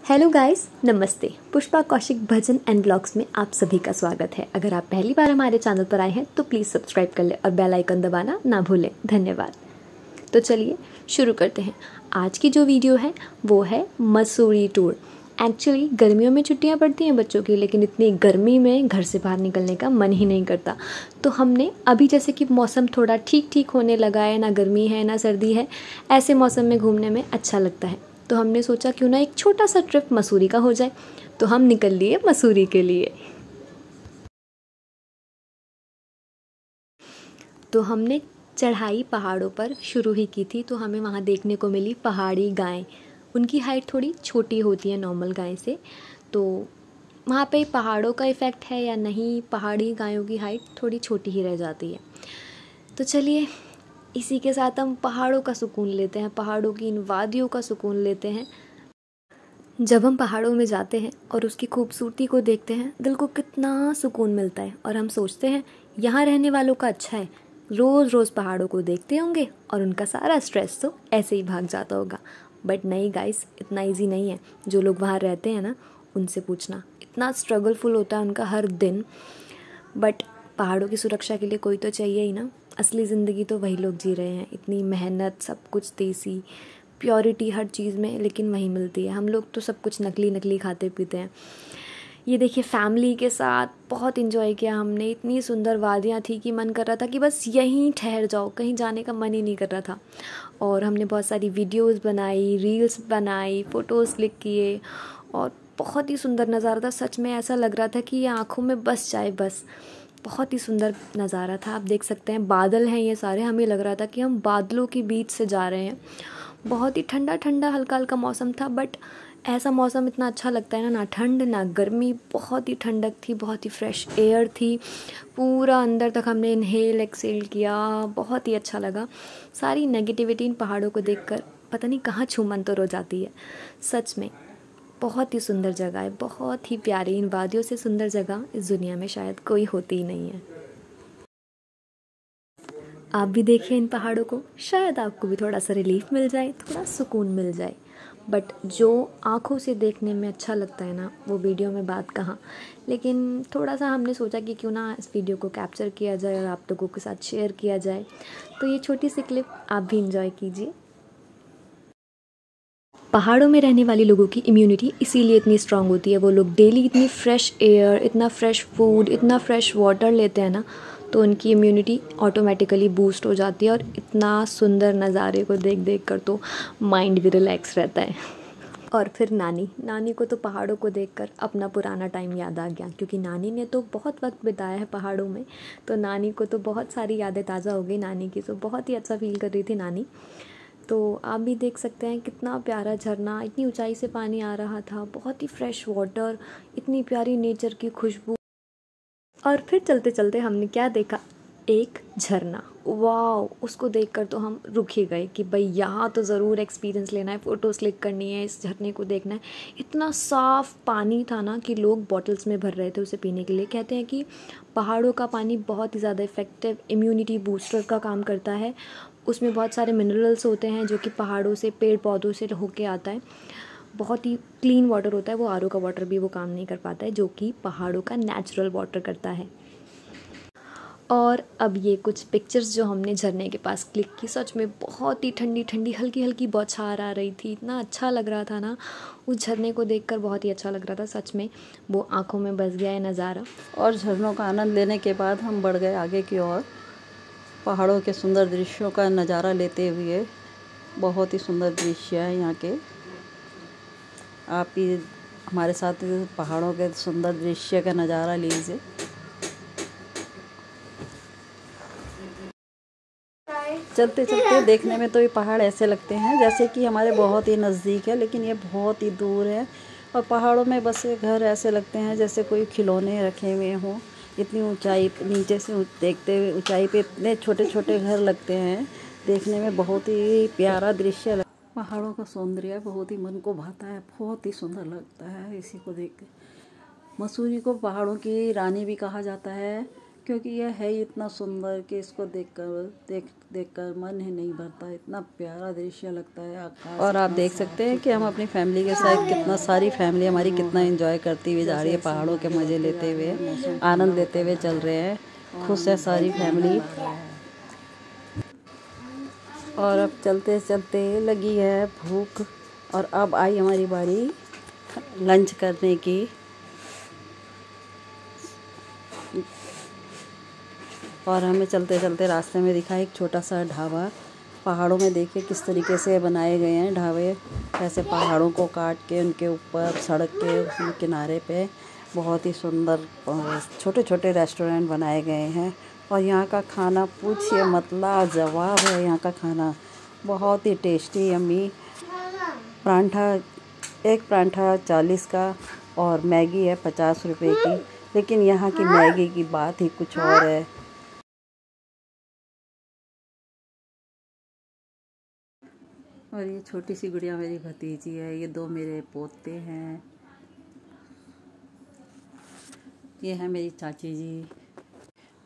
Hello guys, नमस्ते। पुष्पा कौशिक भजन and blogs में आप सभी का स्वागत है। अगर आप पहली बार हमारे चैनल पर आए हैं तो प्लीज़ सब्सक्राइब कर लें और बेल आइकन दबाना ना भूलें। धन्यवाद। तो चलिए शुरू करते हैं। आज की जो वीडियो है वो है मसूरी टूर। एक्चुअली गर्मियों में छुट्टियां पड़ती हैं बच्चों की, लेकिन इतनी गर्मी में घर से बाहर निकलने का मन ही नहीं करता। तो हमने अभी जैसे कि मौसम थोड़ा ठीक ठीक होने लगा है, ना गर्मी है ना सर्दी है, ऐसे मौसम में घूमने में अच्छा लगता है। तो हमने सोचा क्यों ना एक छोटा सा ट्रिप मसूरी का हो जाए। तो हम निकल लिए मसूरी के लिए। तो हमने चढ़ाई पहाड़ों पर शुरू ही की थी। तो हमें वहाँ देखने को मिली पहाड़ी गाय। उनकी हाइट थोड़ी छोटी होती है नॉर्मल गाय से। तो वहाँ पे पहाड़ों का इफ़ेक्ट है या नहीं, पहाड़ी गायों की हाइट थोड़ी छोटी ही रह जाती है। तो चलिए इसी के साथ हम पहाड़ों का सुकून लेते हैं, पहाड़ों की इन वादियों का सुकून लेते हैं। जब हम पहाड़ों में जाते हैं और उसकी खूबसूरती को देखते हैं, दिल को कितना सुकून मिलता है। और हम सोचते हैं यहाँ रहने वालों का अच्छा है, रोज़ रोज़ पहाड़ों को देखते होंगे और उनका सारा स्ट्रेस तो ऐसे ही भाग जाता होगा। बट नहीं गाइस, इतना इजी नहीं है। जो लोग वहाँ रहते हैं ना, उनसे पूछना, इतना स्ट्रगलफुल होता है उनका हर दिन। बट पहाड़ों की सुरक्षा के लिए कोई तो चाहिए ही ना। असली ज़िंदगी तो वही लोग जी रहे हैं। इतनी मेहनत, सब कुछ देसी, प्योरिटी हर चीज़ में, लेकिन वही मिलती है। हम लोग तो सब कुछ नकली नकली खाते पीते हैं। ये देखिए, फैमिली के साथ बहुत इन्जॉय किया हमने। इतनी सुंदर वादियाँ थी कि मन कर रहा था कि बस यहीं ठहर जाओ, कहीं जाने का मन ही नहीं कर रहा था। और हमने बहुत सारी वीडियोस बनाई, रील्स बनाई, फ़ोटोज़ क्लिक किए और बहुत ही सुंदर नज़ारा था। सच में ऐसा लग रहा था कि ये आँखों में बस जाए बस। बहुत ही सुंदर नज़ारा था। आप देख सकते हैं बादल हैं ये सारे। हमें लग रहा था कि हम बादलों के बीच से जा रहे हैं। बहुत ही ठंडा ठंडा हल्का हल्का मौसम था। बट ऐसा मौसम इतना अच्छा लगता है ना, ना ठंड ना गर्मी, बहुत ही ठंडक थी, बहुत ही फ्रेश एयर थी। पूरा अंदर तक हमने इनहेल एक्सेल किया, बहुत ही अच्छा लगा। सारी नेगेटिविटी इन पहाड़ों को देखकर पता नहीं कहाँ छू मंतर हो जाती है। सच में बहुत ही सुंदर जगह है, बहुत ही प्यारी। इन वादियों से सुंदर जगह इस दुनिया में शायद कोई होती ही नहीं है। आप भी देखिए इन पहाड़ों को, शायद आपको भी थोड़ा सा रिलीफ मिल जाए, थोड़ा सुकून मिल जाए। बट जो आँखों से देखने में अच्छा लगता है ना, वो वीडियो में बात कहाँ। लेकिन थोड़ा सा हमने सोचा कि क्यों ना इस वीडियो को कैप्चर किया जाए और आप लोगों के साथ शेयर किया जाए। तो ये छोटी सी क्लिप आप भी इंजॉय कीजिए। पहाड़ों में रहने वाले लोगों की इम्यूनिटी इसीलिए इतनी स्ट्रांग होती है। वो लोग डेली इतनी फ्रेश एयर, इतना फ्रेश फूड, इतना फ्रेश वाटर लेते हैं ना, तो उनकी इम्यूनिटी ऑटोमेटिकली बूस्ट हो जाती है। और इतना सुंदर नज़ारे को देख देख कर तो माइंड भी रिलैक्स रहता है। और फिर नानी नानी को तो पहाड़ों को देखकर अपना पुराना टाइम याद आ गया, क्योंकि नानी ने तो बहुत वक्त बिताया है पहाड़ों में। तो नानी को तो बहुत सारी यादें ताज़ा हो गई नानी की। तो बहुत ही अच्छा फील कर रही थी नानी। तो आप भी देख सकते हैं कितना प्यारा झरना, इतनी ऊंचाई से पानी आ रहा था, बहुत ही फ्रेश वाटर, इतनी प्यारी नेचर की खुशबू। और फिर चलते चलते हमने क्या देखा, एक झरना। वाह, उसको देखकर तो हम रुक ही गए कि भाई यहाँ तो ज़रूर एक्सपीरियंस लेना है, फ़ोटोज़ क्लिक करनी है, इस झरने को देखना है। इतना साफ़ पानी था ना कि लोग बॉटल्स में भर रहे थे उसे पीने के लिए। कहते हैं कि पहाड़ों का पानी बहुत ही ज़्यादा इफ़ेक्टिव इम्यूनिटी बूस्टर का काम करता है। उसमें बहुत सारे मिनरल्स होते हैं जो कि पहाड़ों से, पेड़ पौधों से होके आता है। बहुत ही क्लीन वाटर होता है वो। आरओ का वाटर भी वो काम नहीं कर पाता है, जो कि पहाड़ों का नेचुरल वाटर करता है। और अब ये कुछ पिक्चर्स जो हमने झरने के पास क्लिक की, सच में बहुत ही ठंडी ठंडी हल्की हल्की बौछार आ रही थी। इतना अच्छा लग रहा था ना उस झरने को देखकर, बहुत ही अच्छा लग रहा था। सच में वो आंखों में बस गया है नज़ारा। और झरनों का आनंद लेने के बाद हम बढ़ गए आगे की ओर, पहाड़ों के सुंदर दृश्यों का नज़ारा लेते हुए। बहुत ही सुंदर दृश्य है यहाँ के। आप भी हमारे साथ पहाड़ों के सुंदर दृश्य का नज़ारा लीजिए। चलते चलते देखने में तो ये पहाड़ ऐसे लगते हैं जैसे कि हमारे बहुत ही नज़दीक है, लेकिन ये बहुत ही दूर है। और पहाड़ों में बसे घर ऐसे लगते हैं जैसे कोई खिलौने रखे हुए हों। इतनी ऊंचाई, नीचे से देखते हुए ऊंचाई पे इतने छोटे छोटे घर लगते हैं। देखने में बहुत ही प्यारा दृश्य पहाड़ों का सौंदर्य बहुत ही मन को भाता है, बहुत ही सुंदर लगता है इसी को देख के। मसूरी को पहाड़ों की रानी भी कहा जाता है, क्योंकि यह है ही इतना सुंदर कि इसको देखकर मन ही नहीं भरता। इतना प्यारा दृश्य लगता है आकाश। और आप देख सकते हैं कि हम अपनी फैमिली के साथ कितना सारी फैमिली हमारी कितना एंजॉय करती हुई जा रही है, पहाड़ों के मज़े लेते हुए, आनंद लेते हुए चल रहे हैं। खुश है सारी फैमिली। और अब चलते चलते लगी है भूख और अब आई हमारी बारी लंच करने की। और हमें चलते चलते रास्ते में दिखा एक छोटा सा ढाबा। पहाड़ों में देखिए किस तरीके से बनाए गए हैं ढाबे, ऐसे पहाड़ों को काट के उनके ऊपर सड़क के किनारे पे बहुत ही सुंदर छोटे छोटे रेस्टोरेंट बनाए गए हैं। और यहाँ का खाना पूछिए मत, लाजवाब है यहाँ का खाना, बहुत ही टेस्टी यम्मी। एक परांठा 40 का और मैगी है 50 रुपए की। लेकिन यहाँ की मैगी की बात ही कुछ और है। और ये छोटी सी गुड़िया मेरी भतीजी है, ये 2 मेरे पोते हैं, ये है मेरी चाची जी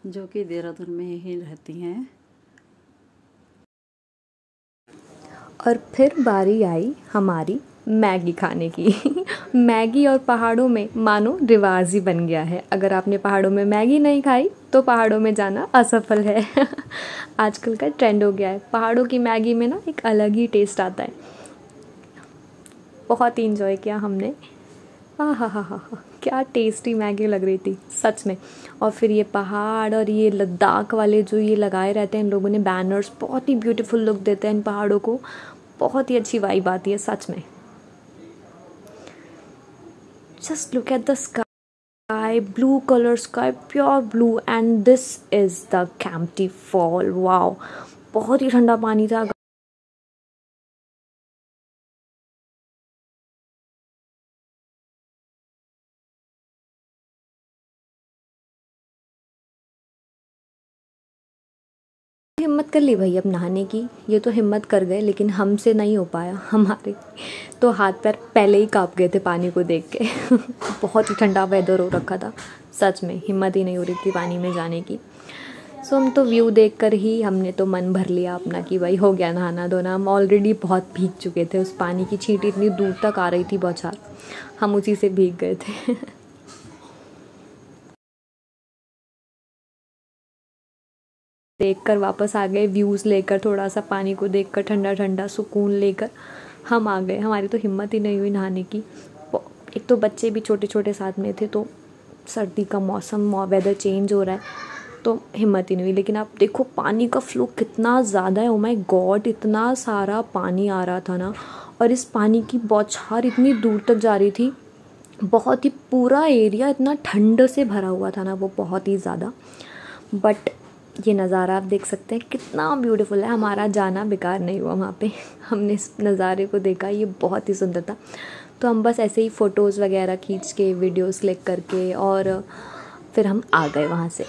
जो कि देहरादून में ही रहती हैं। और फिर बारी आई हमारी मैगी खाने की। मैगी और पहाड़ों में मानो रिवाज ही बन गया है। अगर आपने पहाड़ों में मैगी नहीं खाई तो पहाड़ों में जाना असफल है। आजकल का ट्रेंड हो गया है। पहाड़ों की मैगी में ना एक अलग ही टेस्ट आता है। बहुत ही इंजॉय किया हमने। हा, क्या टेस्टी मैगी लग रही थी सच में। और फिर ये पहाड़ और ये लद्दाख वाले जो ये लगाए रहते हैं इन लोगों ने बैनर्स, बहुत ही ब्यूटीफुल लुक देते हैं इन पहाड़ों को। बहुत ही अच्छी वाइब आती है सच में। Just look at the sky, blue color sky, pure blue, and this is the Kempty Fall. Wow, बहुत ही ठंडा पानी था। हिम्मत कर ली भाई अब नहाने की, ये तो हिम्मत कर गए लेकिन हमसे नहीं हो पाया। हमारे तो हाथ पैर पहले ही कांप गए थे पानी को देख के। बहुत ही ठंडा वेदर हो रखा था सच में, हिम्मत ही नहीं हो रही थी पानी में जाने की। सो हम तो व्यू देखकर ही हमने तो मन भर लिया अपना कि भाई हो गया नहाना धोना। हम ऑलरेडी बहुत भीग चुके थे, उस पानी की छींट इतनी दूर तक आ रही थी बौछार, हम उसी से भीग गए थे। देखकर वापस आ गए, व्यूज़ लेकर, थोड़ा सा पानी को देखकर ठंडा ठंडा सुकून लेकर हम आ गए। हमारी तो हिम्मत ही नहीं हुई नहाने की। एक तो बच्चे भी छोटे छोटे साथ में थे, तो सर्दी का मौसम, वेदर चेंज हो रहा है तो हिम्मत ही नहीं हुई। लेकिन आप देखो पानी का फ्लो कितना ज़्यादा है। ओ माय गॉड, इतना सारा पानी आ रहा था ना, और इस पानी की बौछार इतनी दूर तक जा रही थी। बहुत ही पूरा एरिया इतना ठंड से भरा हुआ था ना, वो बहुत ही ज़्यादा। बट ये नज़ारा आप देख सकते हैं कितना ब्यूटीफुल है। हमारा जाना बेकार नहीं हुआ वहाँ पे, हमने इस नज़ारे को देखा, ये बहुत ही सुंदर था। तो हम बस ऐसे ही फ़ोटोज़ वगैरह खींच के, वीडियोस क्लिक करके और फिर हम आ गए वहाँ से।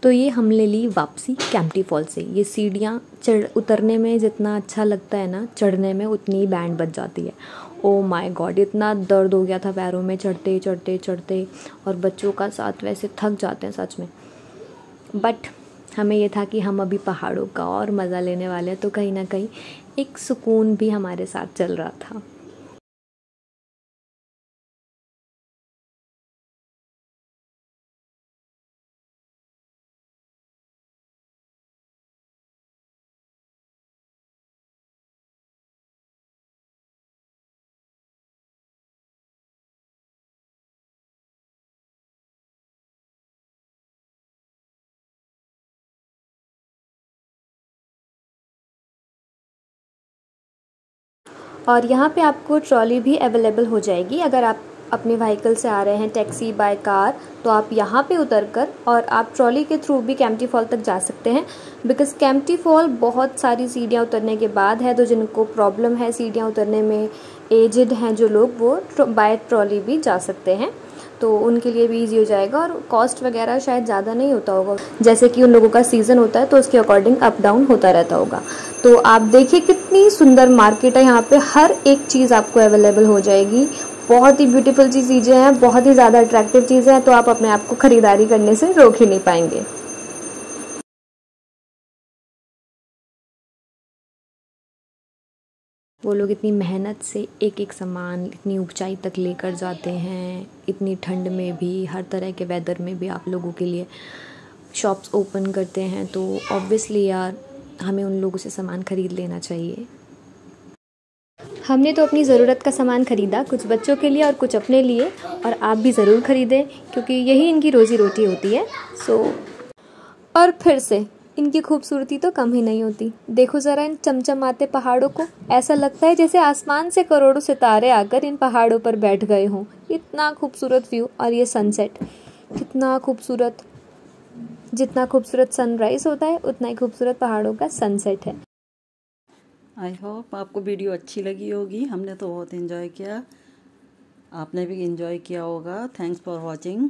तो ये हमने ली वापसी कैंपटी फॉल से। ये सीढ़ियाँ उतरने में जितना अच्छा लगता है ना, चढ़ने में उतनी ही बैंड बज जाती है। ओ माय गॉड, इतना दर्द हो गया था पैरों में चढ़ते चढ़ते चढ़ते, और बच्चों का साथ वैसे थक जाते हैं सच में। बट हमें ये था कि हम अभी पहाड़ों का और मज़ा लेने वाले हैं, तो कहीं ना कहीं एक सुकून भी हमारे साथ चल रहा था। और यहाँ पे आपको ट्रॉली भी अवेलेबल हो जाएगी। अगर आप अपने व्हीकल से आ रहे हैं, टैक्सी बाय कार, तो आप यहाँ पे उतरकर और आप ट्रॉली के थ्रू भी कैंपटी फॉल तक जा सकते हैं। बिकॉज़ कैंपटी फॉल बहुत सारी सीढ़ियाँ उतरने के बाद है, तो जिनको प्रॉब्लम है सीढ़ियाँ उतरने में, एजड हैं जो लोग, वो बाय ट्रॉली भी जा सकते हैं, तो उनके लिए भी ईजी हो जाएगा। और कॉस्ट वगैरह शायद ज़्यादा नहीं होता होगा, जैसे कि उन लोगों का सीज़न होता है तो उसके अकॉर्डिंग अप डाउन होता रहता होगा। तो आप देखिए कितनी सुंदर मार्केट है यहाँ पे, हर एक चीज़ आपको अवेलेबल हो जाएगी। बहुत ही ब्यूटीफुल सी चीज़ें हैं, बहुत ही ज़्यादा अट्रैक्टिव चीज़ें हैं, तो आप अपने आप को ख़रीदारी करने से रोक ही नहीं पाएंगे। वो लोग इतनी मेहनत से एक एक सामान इतनी ऊंचाई तक लेकर जाते हैं, इतनी ठंड में भी, हर तरह के वेदर में भी आप लोगों के लिए शॉप्स ओपन करते हैं, तो ऑब्वियसली यार हमें उन लोगों से सामान ख़रीद लेना चाहिए। हमने तो अपनी ज़रूरत का सामान ख़रीदा, कुछ बच्चों के लिए और कुछ अपने लिए, और आप भी ज़रूर ख़रीदें क्योंकि यही इनकी रोज़ी रोटी होती है। और फिर से इनकी खूबसूरती तो कम ही नहीं होती। देखो ज़रा इन चमचमाते पहाड़ों को, ऐसा लगता है जैसे आसमान से करोड़ों सितारे आकर इन पहाड़ों पर बैठ गए हों। इतना खूबसूरत व्यू, और ये सनसेट कितना खूबसूरत। जितना खूबसूरत सनराइज़ होता है उतना ही खूबसूरत पहाड़ों का सनसेट है। आई होप आपको वीडियो अच्छी लगी होगी। हमने तो बहुत इन्जॉय किया, आपने भी इन्जॉय किया होगा। Thanks for watching.